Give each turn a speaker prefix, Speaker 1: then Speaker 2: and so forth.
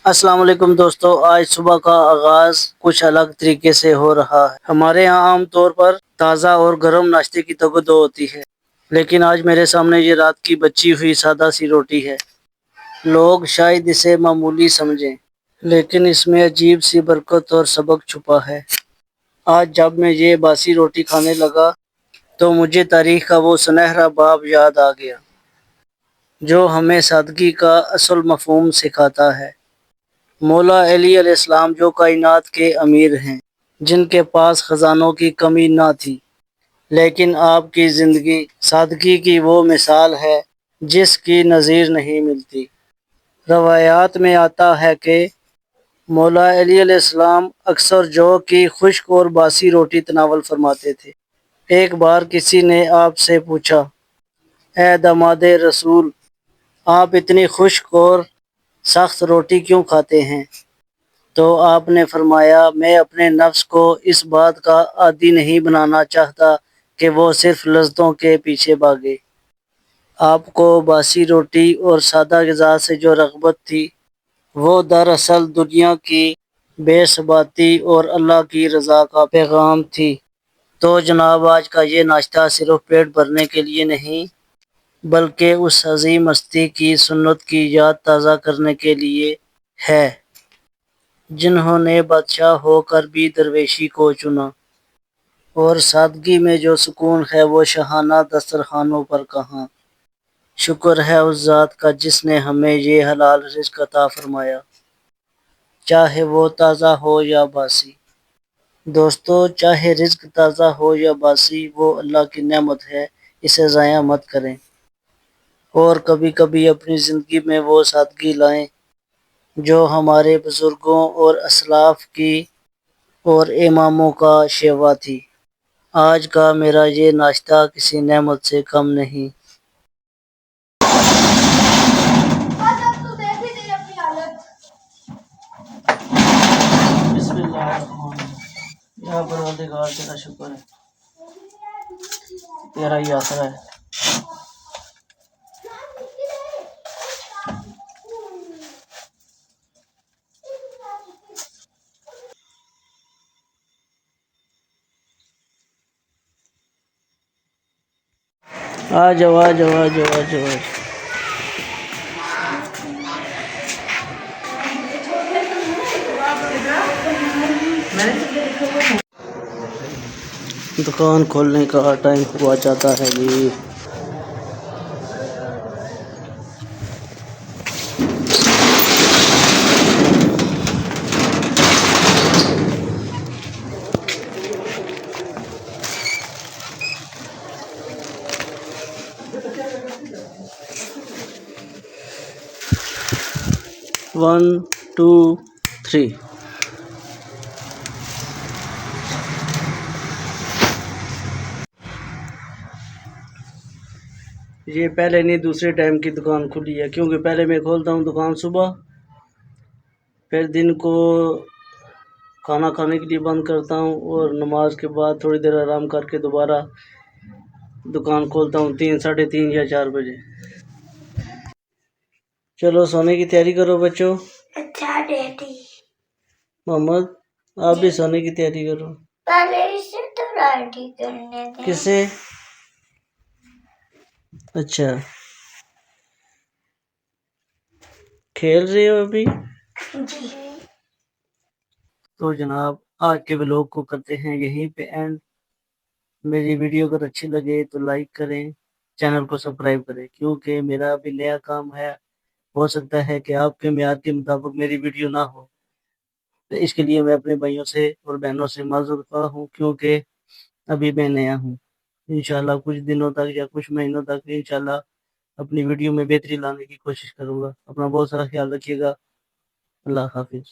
Speaker 1: السلام علیکم دوستو، آج صبح کا آغاز کچھ الگ طریقے سے ہو رہا ہے۔ ہمارے ہاں عام طور پر تازہ اور گرم ناشتے کی توقع ہوتی ہے، لیکن آج میرے سامنے یہ رات کی بچی ہوئی سادہ سی روٹی ہے۔ لوگ شاید اسے معمولی سمجھیں، لیکن اس میں عجیب سی برکت اور سبق چھپا ہے۔ آج جب میں یہ باسی روٹی کھانے لگا تو مجھے تاریخ کا وہ سنہرا باب یاد آ گیا جو ہمیں سادگی کا اصل مفہوم سکھاتا ہے۔ مولا علی علیہ السلام جو کائنات کے امیر ہیں، جن کے پاس خزانوں کی کمی نہ تھی، لیکن آپ کی زندگی سادگی کی وہ مثال ہے جس کی نظیر نہیں ملتی۔ روایات میں آتا ہے کہ مولا علی علیہ السلام اکثر جو کی خشک اور باسی روٹی تناول فرماتے تھے۔ ایک بار کسی نے آپ سے پوچھا، اے داماد رسول، آپ اتنی خشک اور سخت روٹی کیوں کھاتے ہیں؟ تو آپ نے فرمایا، میں اپنے نفس کو اس بات کا عادی نہیں بنانا چاہتا کہ وہ صرف لذتوں کے پیچھے بھاگے۔ آپ کو باسی روٹی اور سادہ غذا سے جو رغبت تھی، وہ دراصل دنیا کی بے ثباتی اور اللہ کی رضا کا پیغام تھی۔ تو جناب، آج کا یہ ناشتہ صرف پیٹ بھرنے کے لیے نہیں، بلکہ اس عظیم ہستی کی سنت کی یاد تازہ کرنے کے لیے ہے جنہوں نے بادشاہ ہو کر بھی درویشی کو چنا، اور سادگی میں جو سکون ہے وہ شاہانہ دسترخوانوں پر کہاں۔ شکر ہے اس ذات کا جس نے ہمیں یہ حلال رزق عطا فرمایا، چاہے وہ تازہ ہو یا باسی۔ دوستو، چاہے رزق تازہ ہو یا باسی، وہ اللہ کی نعمت ہے، اسے ضائع مت کریں، اور کبھی کبھی اپنی زندگی میں وہ سادگی لائیں جو ہمارے بزرگوں اور اسلاف کی اور اماموں کا شیوا تھی۔ آج کا میرا یہ ناشتہ کسی نعمت سے کم نہیں۔ بسم اللہ الرحمن الرحیم۔ یا پروردگار، تیرا شکر ہے، تیرا ہی آسرا ہے۔ آ جاؤ آ جاؤ آ جاؤ آ جاؤ۔ دکان کھولنے کا ٹائم ہوا جاتا ہے جی۔ One to three. یہ پہلے نہیں دوسرے ٹائم کی دکان کھلی ہے، کیونکہ پہلے میں کھولتا ہوں دکان صبح، پھر دن کو کھانا کھانے کے لیے بند کرتا ہوں، اور نماز کے بعد تھوڑی دیر آرام کر کے دوبارہ دکان کھولتا ہوں 3، 3:30 یا 4 بجے۔ چلو سونے کی تیاری کرو بچوں۔ اچھا ڈیڈی۔ محمد، آپ بھی سونے کی تیاری کرو۔ پہلے اسے تو ریڈی کرنے دیں۔ کسے؟ اچھا، کھیل رہے ہو ابھی؟ جی۔ تو جناب، آج کے ولاگ کو کرتے ہیں یہیں پہ اینڈ۔ میری ویڈیو اگر اچھی لگے تو لائک کریں، چینل کو سبسکرائب کریں، کیونکہ میرا ابھی نیا کام ہے، ہو سکتا ہے کہ آپ کے معیار کے مطابق میری ویڈیو نہ ہو، تو اس کے لیے میں اپنے بھائیوں سے اور بہنوں سے معذرت خواہ ہوں، کیونکہ ابھی میں نیا ہوں۔ انشاءاللہ کچھ دنوں تک یا کچھ مہینوں تک انشاءاللہ اپنی ویڈیو میں بہتری لانے کی کوشش کروں گا۔ اپنا بہت سارا خیال رکھیے گا۔ اللہ حافظ۔